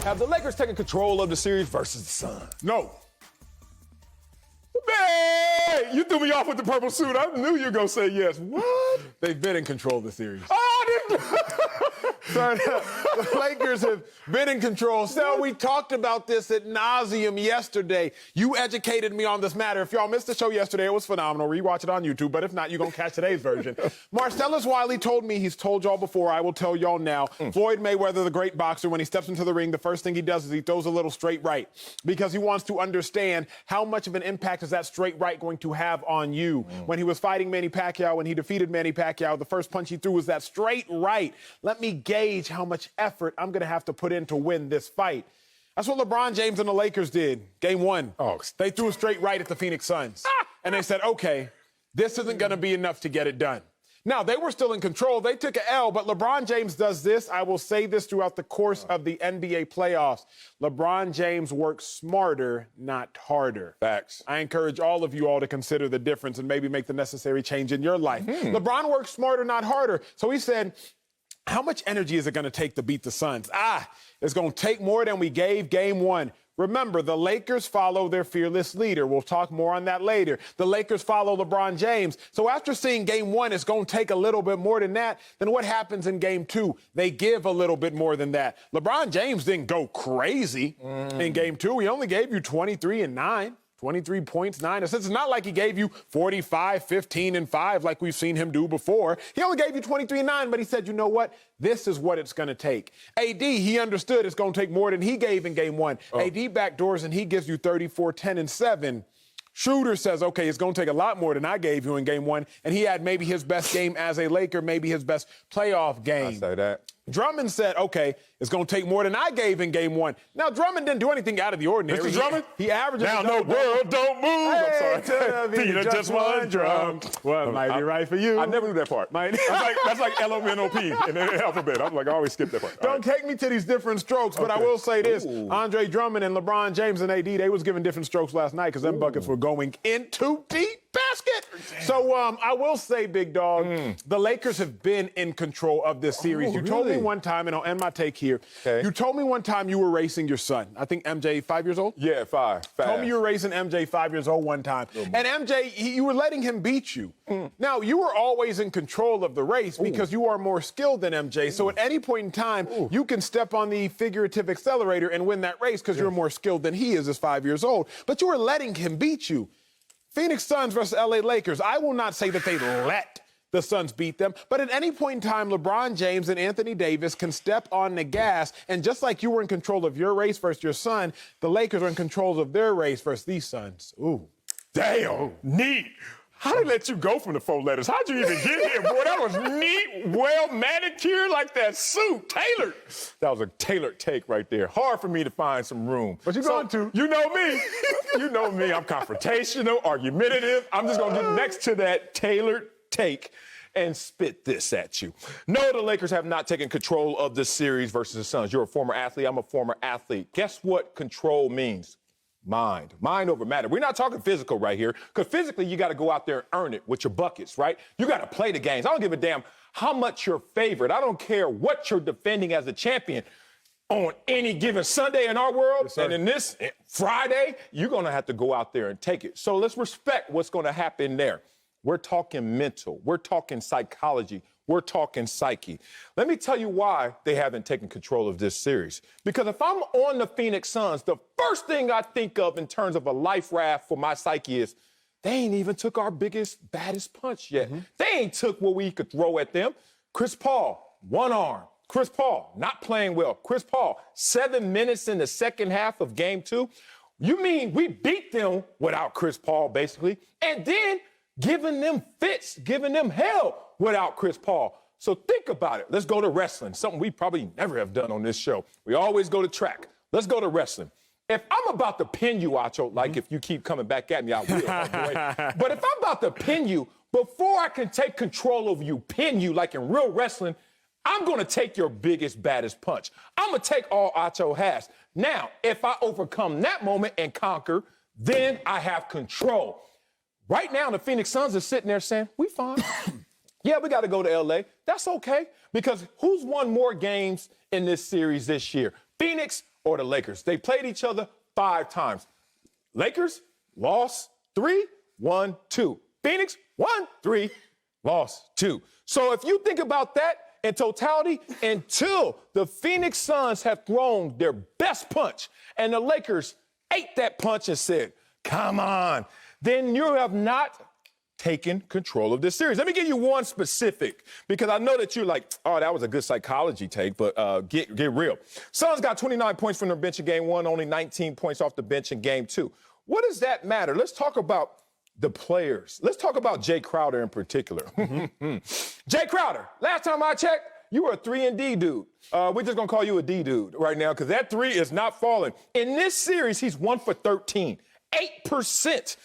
Have the Lakers taken control of the series versus the Suns? No. Man, you threw me off with the purple suit. I knew you were going to say yes. What? They've been in control of the series. Son, The Lakers have been in control. So we talked about this ad nauseum yesterday. You educated me on this matter. If y'all missed the show yesterday, it was phenomenal. Rewatch it on YouTube. But if not, you're going to catch today's version. Marcellus Wiley told me, he's told y'all before, I will tell y'all now. Floyd Mayweather, the great boxer, when he steps into the ring, the first thing he does is he throws a little straight right because he wants to understand how much of an impact is that straight right going to have on you. When he was fighting Manny Pacquiao, when he defeated Manny Pacquiao, the first punch he threw was that straight right. Let me gauge how much effort I'm going to have to put in to win this fight. That's what LeBron James and the Lakers did. Game one. They threw a straight right at the Phoenix Suns. And they said, okay, this isn't going to be enough to get it done. Now, they were still in control. They took an L, but LeBron James does this. I will say this throughout the course of the NBA playoffs. LeBron James works smarter, not harder. Facts. I encourage all of you all to consider the difference and maybe make the necessary change in your life. LeBron works smarter, not harder. So he said, how much energy is it going to take to beat the Suns? It's going to take more than we gave game one. Remember, the Lakers follow their fearless leader. We'll talk more on that later. The Lakers follow LeBron James. So after seeing game one, it's going to take a little bit more than that. Then what happens in game two? They give a little bit more than that. LeBron James didn't go crazy in game two. He only gave you 23 and 9. 23 points, 9 assists. It's not like he gave you 45, 15, and 5 like we've seen him do before. He only gave you 23 and 9, but he said, you know what? This is what it's going to take. AD, he understood it's going to take more than he gave in game one. AD backdoors, and he gives you 34, 10, and 7. Schroeder says, okay, it's going to take a lot more than I gave you in game one, and he had maybe his best game as a Laker, maybe his best playoff game. I say that. Drummond said, okay, it's going to take more than I gave in game one. Now, Drummond didn't do anything out of the ordinary. Mr. Drummond? He averages. Now the world don't move. Hey, I'm sorry. Peter, just one drum. Well, might be right for you. I never knew that part. That's like LMNOP in the alphabet. I'm like, I always skip that part. Don't take me to these different strokes, but I will say this. Andre Drummond and LeBron James and AD, they was giving different strokes last night because them buckets were going into deep basket. So I will say, big dog, the Lakers have been in control of this series. You told me one time, and I'll end my take here. Okay. You told me one time you were racing your son. I think MJ, 5 years old? Yeah, 5. Told me you were racing MJ 5 years old one time. And MJ, you were letting him beat you. Now, you were always in control of the race because you are more skilled than MJ. So at any point in time, you can step on the figurative accelerator and win that race because you're more skilled than he is 5 years old. But you were letting him beat you. Phoenix Suns versus LA Lakers. I will not say that they let the Suns beat them, but at any point in time, LeBron James and Anthony Davis can step on the gas, and just like you were in control of your race versus your son, the Lakers are in control of their race versus these Suns. Damn, neat. How did they let you go from the 4 letters? How'd you even get here, boy? That was neat, well manicured like that suit, tailored. That was a tailored take right there. Hard for me to find some room. But you're going to. You know me. You know me. I'm confrontational, argumentative. I'm just going to get next to that tailored take and spit this at you. No, the Lakers have not taken control of this series versus the Suns. You're a former athlete. I'm a former athlete. Guess what control means? Mind. Mind over matter. We're not talking physical right here, because physically you got to go out there and earn it with your buckets, right? You got to play the games. I don't give a damn how much you're favored. I don't care what you're defending as a champion. On any given Sunday in our world, and in this Friday, you're going to have to go out there and take it. So let's respect what's going to happen there. We're talking mental. We're talking psychology. We're talking psyche. Let me tell you why they haven't taken control of this series. Because if I'm on the Phoenix Suns, the first thing I think of in terms of a life raft for my psyche is they ain't even took our biggest, baddest punch yet. They ain't took what we could throw at them. Chris Paul, one arm. Chris Paul, not playing well. Chris Paul, 7 minutes in the second half of game 2. You mean we beat them without Chris Paul, basically, and then giving them fits, giving them hell without Chris Paul. So think about it. Let's go to wrestling, something we probably never have done on this show. We always go to track. Let's go to wrestling. If I'm about to pin you, Acho, like if you keep coming back at me, I will. But if I'm about to pin you, before I can take control of you, pin you like in real wrestling, I'm going to take your biggest, baddest punch. I'm going to take all Acho has. Now, if I overcome that moment and conquer, then I have control. Right now, the Phoenix Suns are sitting there saying, we fine. Yeah, we got to go to L.A. That's okay, because who's won more games in this series this year, Phoenix or the Lakers. They played each other 5 times. Lakers lost 3, won 2. Phoenix won 3, lost 2. So if you think about that in totality, until the Phoenix Suns have thrown their best punch and the Lakers ate that punch and said, come on, then you have not taken control of this series. Let me give you one specific, because I know that you're like, oh, that was a good psychology take, but get real. Suns got 29 points from their bench in game 1, only 19 points off the bench in game 2. What does that matter? Let's talk about the players. Let's talk about Jay Crowder in particular. Jay Crowder, last time I checked, you were a 3-and-D dude. We're just going to call you a D dude right now, because that 3 is not falling. In this series, he's 1 for 13, 8%.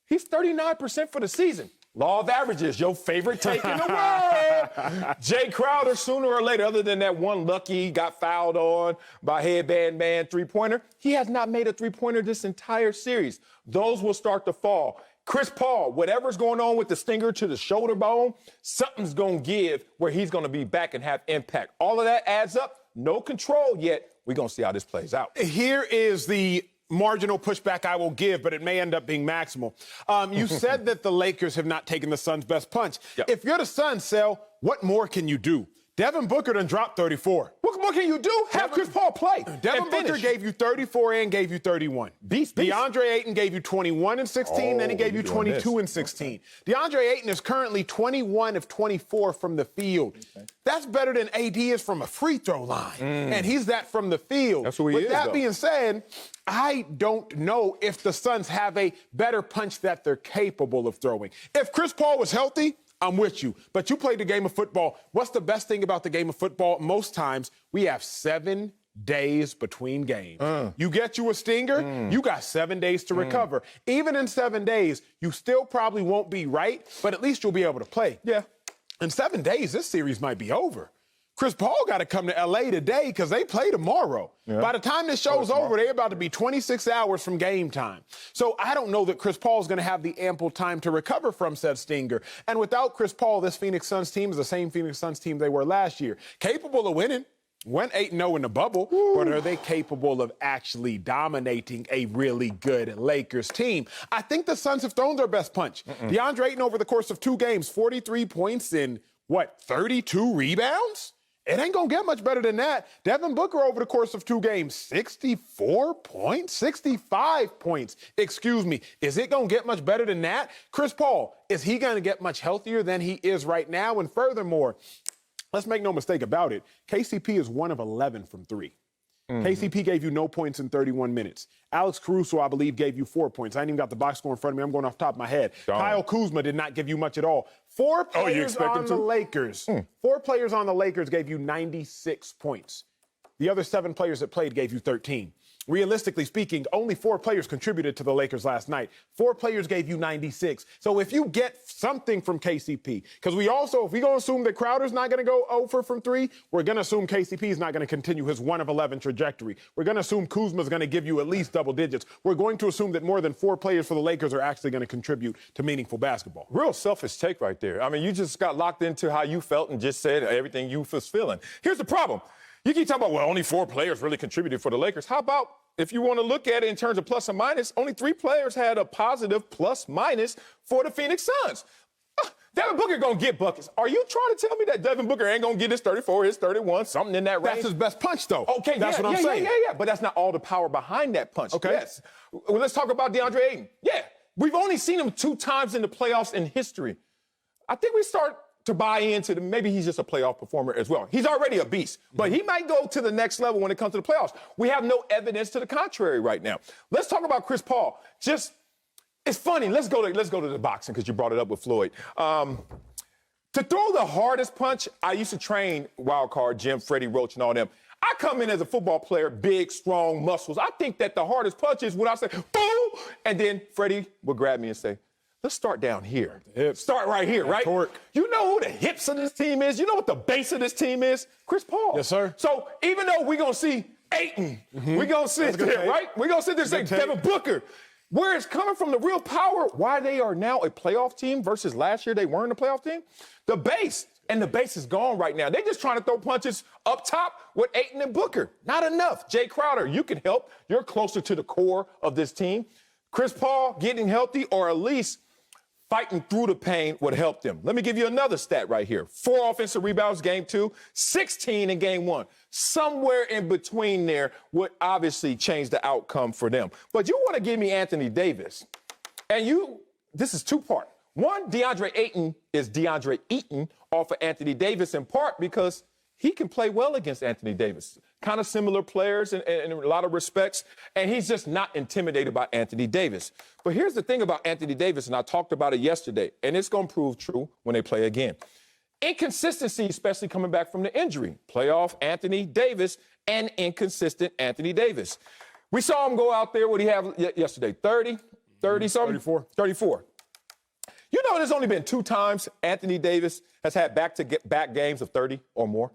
He's 39% for the season. Law of averages, your favorite take in the world. Jay Crowder, sooner or later, other than that one lucky got fouled on by headband man three-pointer, he has not made a three-pointer this entire series. Those will start to fall. Chris Paul, whatever's going on with the stinger to the shoulder bone, something's going to give where he's going to be back and have impact. All of that adds up. No control yet. We're going to see how this plays out. Here is the marginal pushback I will give, but it may end up being maximal. You said that the Lakers have not taken the Suns' best punch. Yep. If you're the Suns, Sel, what more can you do? Devin Booker done dropped 34. What more can you do? Have Chris Paul play. Devin Booker gave you 34 and gave you 31. Beast. DeAndre Ayton gave you 21 and 16, then he gave you 22 and 16. DeAndre Ayton is currently 21 of 24 from the field. Okay. That's better than AD is from a free throw line. And he's that from the field. That's who he is, With that though. being said, I don't know if the Suns have a better punch that they're capable of throwing. If Chris Paul was healthy, I'm with you. But you played the game of football. What's the best thing about the game of football? Most times, we have 7 days between games. You get you a stinger, you got 7 days to recover. Even in 7 days, you still probably won't be right, but at least you'll be able to play. Yeah. In 7 days, this series might be over. Chris Paul got to come to L.A. today because they play tomorrow. Yeah. By the time this show's over, they're about to be 26 hours from game time. So I don't know that Chris Paul's going to have the ample time to recover from said stinger. And without Chris Paul, this Phoenix Suns team is the same Phoenix Suns team they were last year. Capable of winning. Went 8-0 in the bubble, but are they capable of actually dominating a really good Lakers team? I think the Suns have thrown their best punch. DeAndre Ayton over the course of 2 games, 43 points and, 32 rebounds? It ain't going to get much better than that. Devin Booker over the course of 2 games, 64 points, 65 points. Excuse me. Is it going to get much better than that? Chris Paul, is he going to get much healthier than he is right now? And furthermore, let's make no mistake about it, KCP is 1 of 11 from 3. KCP gave you no points in 31 minutes. Alex Caruso, I believe, gave you 4 points. I ain't even got the box score in front of me. I'm going off the top of my head. Kyle Kuzma did not give you much at all. 4 players on the Lakers. 4 players on the Lakers gave you 96 points. The other 7 players that played gave you 13. Realistically speaking, only 4 players contributed to the Lakers last night. 4 players gave you 96. So if you get something from KCP, because if we're going to assume that Crowder's not going to go 0 from 3, we're going to assume KCP is not going to continue his 1 of 11 trajectory. We're going to assume Kuzma's going to give you at least double digits. We're going to assume that more than 4 players for the Lakers are actually going to contribute to meaningful basketball. Real selfish take right there. I mean, you just got locked into how you felt and just said everything you was feeling. Here's the problem. You keep talking about, well, only 4 players really contributed for the Lakers. How about if you want to look at it in terms of plus and minus, only 3 players had a positive plus minus for the Phoenix Suns. Devin Booker going to get buckets. Are you trying to tell me that Devin Booker ain't going to get his 34, his 31, something in that range? That's his best punch, though. Okay, that's what I'm saying. Yeah. But that's not all the power behind that punch. Okay. Yes. Well, let's talk about DeAndre Ayton. Yeah. We've only seen him 2 times in the playoffs in history. I think we start to buy into maybe he's just a playoff performer as well. He's already a beast, but he might go to the next level when it comes to the playoffs. We have no evidence to the contrary right now. Let's talk about Chris Paul. It's funny. Let's go to the boxing because you brought it up with Floyd. To throw the hardest punch, I used to train Wild Card, Jim, Freddie Roach, and all them. I come in as a football player, big, strong, muscles. I think that the hardest punch is when I say, boom, and then Freddie would grab me and say, let's start down here. Start right here, right? Torque. You know who the hips of this team is? You know what the base of this team is? Chris Paul. Yes, sir. So even though we're going to see Ayton, we're going to sit there, right? We're going to sit there and say Devin Booker. Where it's coming from, the real power, why they are now a playoff team versus last year they weren't a playoff team, the base And the base is gone right now. They're just trying to throw punches up top with Ayton and Booker. Not enough. Jay Crowder, you can help. You're closer to the core of this team. Chris Paul getting healthy or at least fighting through the pain would help them. Let me give you another stat right here. 4 offensive rebounds game 2, 16 in game 1. Somewhere in between there would obviously change the outcome for them. But you want to give me Anthony Davis. And this is 2-part. One, DeAndre Ayton is DeAndre Eaton off of Anthony Davis in part because he can play well against Anthony Davis. Kind of similar players in a lot of respects, and he's just not intimidated by Anthony Davis. But here's the thing about Anthony Davis, and I talked about it yesterday, and it's going to prove true when they play again. Inconsistency, especially coming back from the injury. Playoff Anthony Davis and inconsistent Anthony Davis. We saw him go out there, what did he have yesterday? 30-something? 34. You know, there's only been 2 times Anthony Davis has had back-to-back games of 30 or more.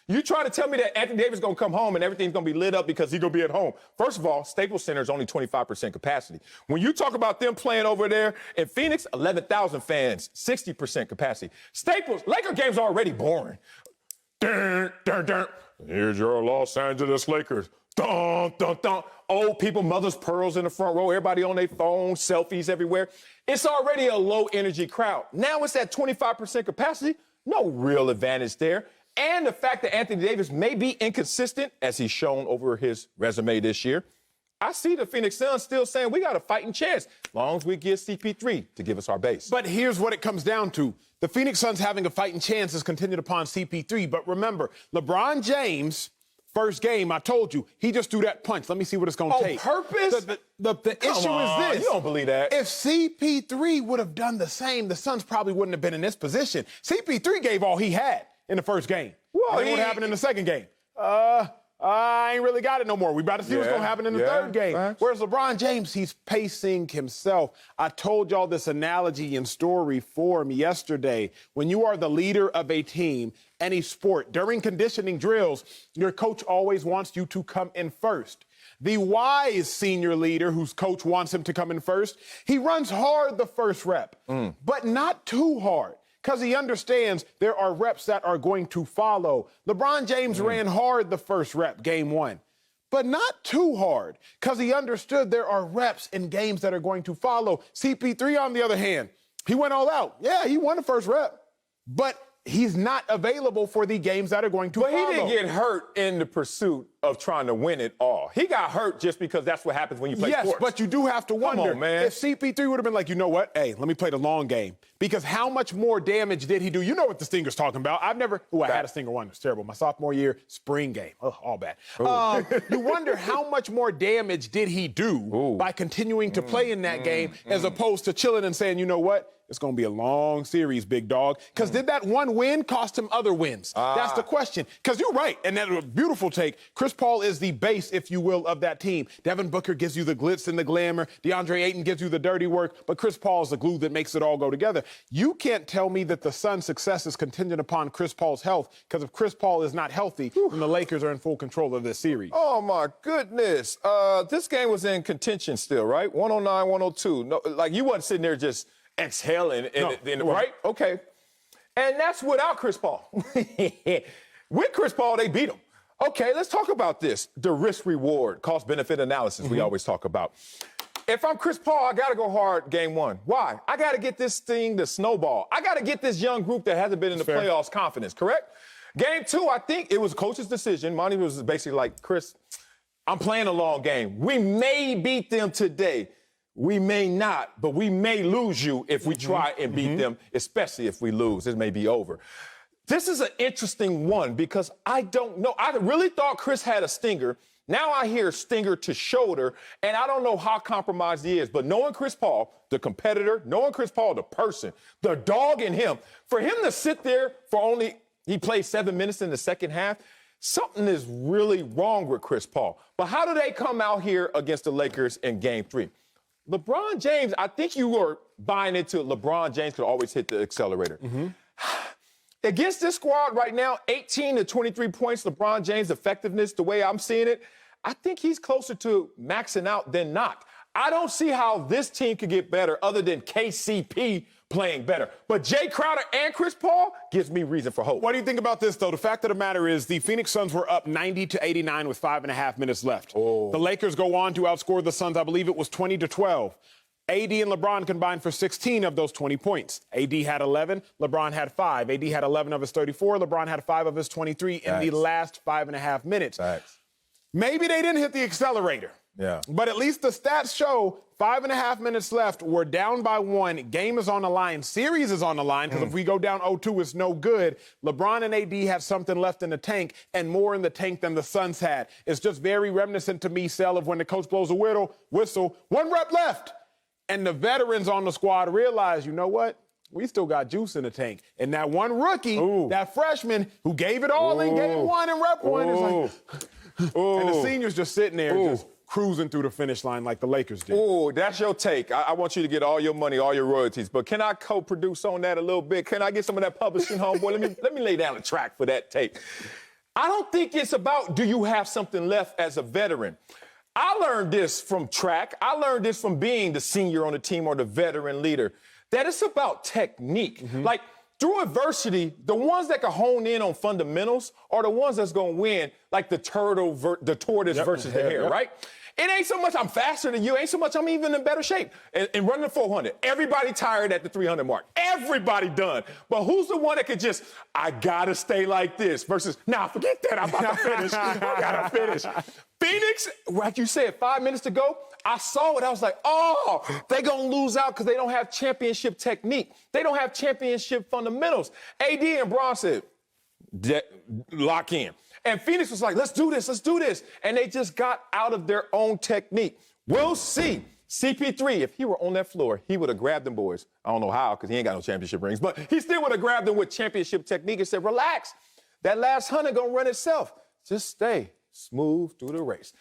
You trying to tell me that Anthony Davis is going to come home and everything's going to be lit up because he's going to be at home. First of all, Staples Center is only 25% capacity. When you talk about them playing over there in Phoenix, 11,000 fans, 60% capacity. Staples, Laker games are already boring. Dun, dun, dun. Here's your Los Angeles Lakers. Dun, dun, dun. Old people, mother's pearls in the front row, everybody on their phones, selfies everywhere. It's already a low-energy crowd. Now it's at 25% capacity. No real advantage there. And the fact that Anthony Davis may be inconsistent, as he's shown over his resume this year, I see the Phoenix Suns still saying we got a fighting chance as long as we get CP3 to give us our base. But here's what it comes down to. The Phoenix Suns having a fighting chance is contingent upon CP3. But remember, LeBron James, first game, I told you, he just threw that punch. Let me see what it's going to take. On purpose? The issue is this. You don't believe that. If CP3 would have done the same, the Suns probably wouldn't have been in this position. CP3 gave all he had in the first game. Well, what happened in the second game? I ain't really got it no more. We about to see what's going to happen in the third game. Right. Whereas LeBron James, he's pacing himself. I told y'all this analogy in story form yesterday. When you are the leader of a team, any sport, during conditioning drills, your coach always wants you to come in first. The wise senior leader, whose coach wants him to come in first, he runs hard the first rep, but not too hard, because he understands there are reps that are going to follow. LeBron James ran hard the first rep, game 1, but not too hard, because he understood there are reps in games that are going to follow. CP3, on the other hand, he went all out. Yeah, he won the first rep, but he's not available for the games that are going to follow. But he didn't get hurt in the pursuit of trying to win it all. He got hurt just because that's what happens when you play sports. Yes, but you do have to wonder, Come on, man. If CP3 would have been like, you know what? Hey, let me play the long game. Because how much more damage did he do? You know what the Stinger's talking about. I had a Stinger one. It was terrible. My sophomore year, spring game. Oh, all bad. You wonder how much more damage did he do by continuing to play in that game as opposed to chilling and saying, you know what? It's going to be a long series, big dog. Because did that one win cost him other wins? That's the question. Because you're right, and that's a beautiful take. Chris Paul is the base, if you will, of that team. Devin Booker gives you the glitz and the glamour. DeAndre Ayton gives you the dirty work. But Chris Paul is the glue that makes it all go together. You can't tell me that the Suns' success is contingent upon Chris Paul's health, because if Chris Paul is not healthy, then the Lakers are in full control of this series. Oh, my goodness. This game was in contention still, right? 109, 102. No, like, you wasn't sitting there just exhaling, right? Okay. And that's without Chris Paul. With Chris Paul, they beat him. Okay, let's talk about this. The risk-reward, cost-benefit analysis we always talk about. If I'm Chris Paul, I got to go hard game 1. Why? I got to get this thing to snowball. I got to get this young group that hasn't been in the playoffs confidence, correct? Game 2, I think it was coach's decision. Monty was basically like, Chris, I'm playing a long game. We may beat them today. We may not, but we may lose you if we try and beat them, especially if we lose. It may be over. This is an interesting one because I don't know. I really thought Chris had a stinger. Now I hear stinger to shoulder, and I don't know how compromised he is. But knowing Chris Paul, the competitor, knowing Chris Paul, the person, the dog in him, for him to sit there for he played 7 minutes in the second half, something is really wrong with Chris Paul. But how do they come out here against the Lakers in game 3? LeBron James, I think you were buying into LeBron James could always hit the accelerator. Against this squad right now, 18 to 23 points, LeBron James' effectiveness, the way I'm seeing it, I think he's closer to maxing out than not. I don't see how this team could get better other than KCP playing better. But Jay Crowder and Chris Paul gives me reason for hope. What do you think about this, though? The fact of the matter is the Phoenix Suns were up 90-89 with 5.5 minutes left. Oh. The Lakers go on to outscore the Suns. I believe it was 20-12. AD and LeBron combined for 16 of those 20 points. AD had 11, LeBron had 5. AD had 11 of his 34, LeBron had 5 of his 23 in the last 5.5 minutes. Facts. Maybe they didn't hit the accelerator. Yeah. But at least the stats show 5.5 minutes left. We're down by 1. Game is on the line. Series is on the line because if we go down 0-2, it's no good. LeBron and AD have something left in the tank and more in the tank than the Suns had. It's just very reminiscent to me, Sel, of when the coach blows a whistle, 1 rep left. And the veterans on the squad realize, you know what? We still got juice in the tank. And that one rookie, that freshman who gave it all in game 1 and rep 1 is like, and the seniors just sitting there just cruising through the finish line like the Lakers did. Oh, that's your take. I want you to get all your money, all your royalties. But can I co-produce on that a little bit? Can I get some of that publishing, homeboy? Let me lay down the track for that take. I don't think it's about do you have something left as a veteran. I learned this from track. I learned this from being the senior on the team or the veteran leader, that it's about technique. Like, through adversity, the ones that can hone in on fundamentals are the ones that's going to win, like the tortoise versus the hare, right? It ain't so much I'm faster than you. Ain't so much I'm even in better shape. And running the 400, everybody tired at the 300 mark. Everybody done. But who's the one that could just, I got to stay like this versus, nah, forget that. I'm about to finish. I got to finish. Phoenix, like you said, 5 minutes to go, I saw it. I was like, oh, they going to lose out because they don't have championship technique. They don't have championship fundamentals. AD and Bron said, lock in. And Phoenix was like, let's do this. And they just got out of their own technique. We'll see. CP3, if he were on that floor, he would have grabbed them boys. I don't know how because he ain't got no championship rings, but he still would have grabbed them with championship technique and said, relax. That last 100 going to run itself. Just stay smooth through the race.